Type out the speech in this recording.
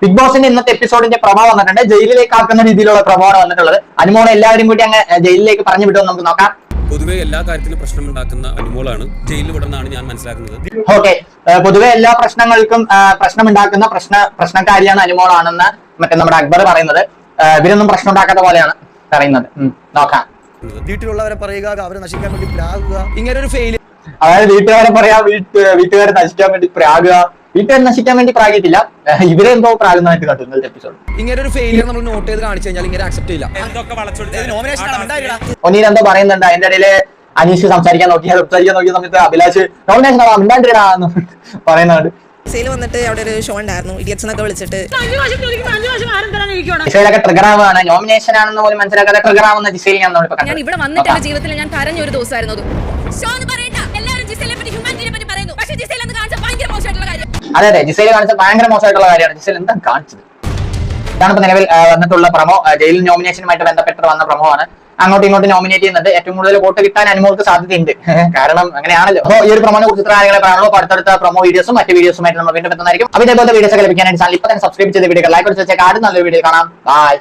Big ബോസിന്റെ ഇന്നത്തെ എപ്പിസോഡിന്റെ promo വന്നിട്ടുണ്ട്. ജയിലിലേക്ക് ആക്കുന്ന രീതിയിലുള്ള പ്രമോണ് വന്നിട്ടുള്ളത്. അനുമോളെ എല്ലാവരും കൂടി അങ്ങ് ജയിലിലേക്ക് പറഞ്ഞു വിടുമെന്ന് നമുക്ക് നോക്കാം. പൊതുവെ എല്ലാ കാര്യത്തിലും പ്രശ്നമുണ്ടാക്കുന്ന അനുമോളാണ് ജയിലിൽ വിടുന്നതാണ് ഞാൻ മനസ്സിലാക്കുന്നത്. ഓക്കെ, പൊതുവെ എല്ലാ പ്രശ്നങ്ങൾക്കും പ്രശ്നമുണ്ടാക്കുന്ന പ്രശ്നക്കാരിയാണ് അനുമോളാണെന്ന് മറ്റേ നമ്മുടെ അക്ബർ പറയുന്നത്. ഇവരൊന്നും പ്രശ്നം ഉണ്ടാക്കാത്ത പോലെയാണ് പറയുന്നത്. നോക്കാം. വീട്ടിലുള്ളവരെ പറയുക, അവരെ നശിക്കാൻ വേണ്ടി പ്രാകുക, ഇങ്ങനെ ഒരു ഫെയിലിയർ. അതായത് വീട്ടുകാരെ പറയാ, വീട്ടുകാരെ നശിക്കാൻ വേണ്ടി പ്രാകുക. വീട്ടുകാരെ നശിക്കാൻ വേണ്ടി പ്രാഗിയിട്ടില്ല, ഇവരെന്തോ പ്രാകുന്നതായിട്ട് കണ്ടു ഇന്നത്തെ എപ്പിസോഡ്. ഇങ്ങനെ ഒരു ഫെയിലിയർ നമ്മൾ നോട്ട് ചെയ്ത് കാണിച്ചു കഴിഞ്ഞാൽ ഇങ്ങനെ അക്സെപ്റ്റ് ചെയ്യില്ല. ഒന്നീൻ എന്തോ പറയുന്നുണ്ട്. അതിന്റെ ഇടയില് അനീഷ് സംസാരിക്കാൻ നോക്കിയ സമയത്ത് അഭിലാഷ് നോമിനേഷൻ മിണ്ടാണ്ടിരാന്ന് പറയുന്നുണ്ട്. ജിസയിൽ വന്നിട്ട് അവിടെ ഒരു ഷോ ഉണ്ടായിരുന്നു, ഇഡിയറ്റ്സ് എന്നൊക്കെ വിളിച്ചിട്ട് ജിസയിലൊക്കെ ട്രിഗർ ആവുകയാണ്. നോമിനേഷൻ ആണെന്ന് പോലും മനസ്സിലാക്കാതെ ട്രിഗർ ആവുന്ന ജിസയിൽ ഞാൻ ഇവിടെ വന്നിട്ട് എന്റെ ജീവിതത്തിൽ ഞാൻ കരഞ്ഞ ഒരു ദിവസമായിരുന്നു. അതെ അതെ, ജിസയിൽ കാണിച്ചത് ഭയങ്കര മോശമായിട്ടുള്ള കാര്യമാണ്. ജിസയിൽ എന്താ കാണിച്ചത്? ഇതാണ് ഇപ്പൊ നിലവിൽ വന്നിട്ടുള്ള പ്രമോ. ജയിൽ നോമിനേഷനുമായിട്ട് ബന്ധപ്പെട്ട് വന്ന പ്രമോ ആണ്. അങ്ങോട്ടും ഇങ്ങോട്ടും നോമിനേറ്റ് ചെയ്യുന്നുണ്ട്. ഏറ്റവും കൂടുതൽ വോട്ട് കിട്ടാൻ അനുമോൾക്ക് സാധ്യതയുണ്ട്, കാരണം അങ്ങനെയാണല്ലോ. അപ്പോൾ ഈ ഒരു പ്രമോനെ കുറിച്ച് ഇത്ര കാര്യങ്ങളെ പറയാനുള്ളൂ. അടുത്തടുത്ത പ്രമോ വീഡിയോസും മറ്റു വീഡിയോസുമായിട്ട് നമ്മൾ വീണ്ടും എത്തുന്നതായിരിക്കും. അപ്പോൾ ഇതേപോലത്തെ വീഡിയോസ് ലഭിക്കാനായിട്ട് ചാനൽ ഇപ്പൊ തന്നെ സബ്സ്ക്രൈബ് ചെയ്ത വീഡിയോ ലൈക്ക് അടിച്ച് വെച്ചേക്കാം. അടുത്ത നല്ലൊരു വീഡിയോ കാണാം. ബൈ.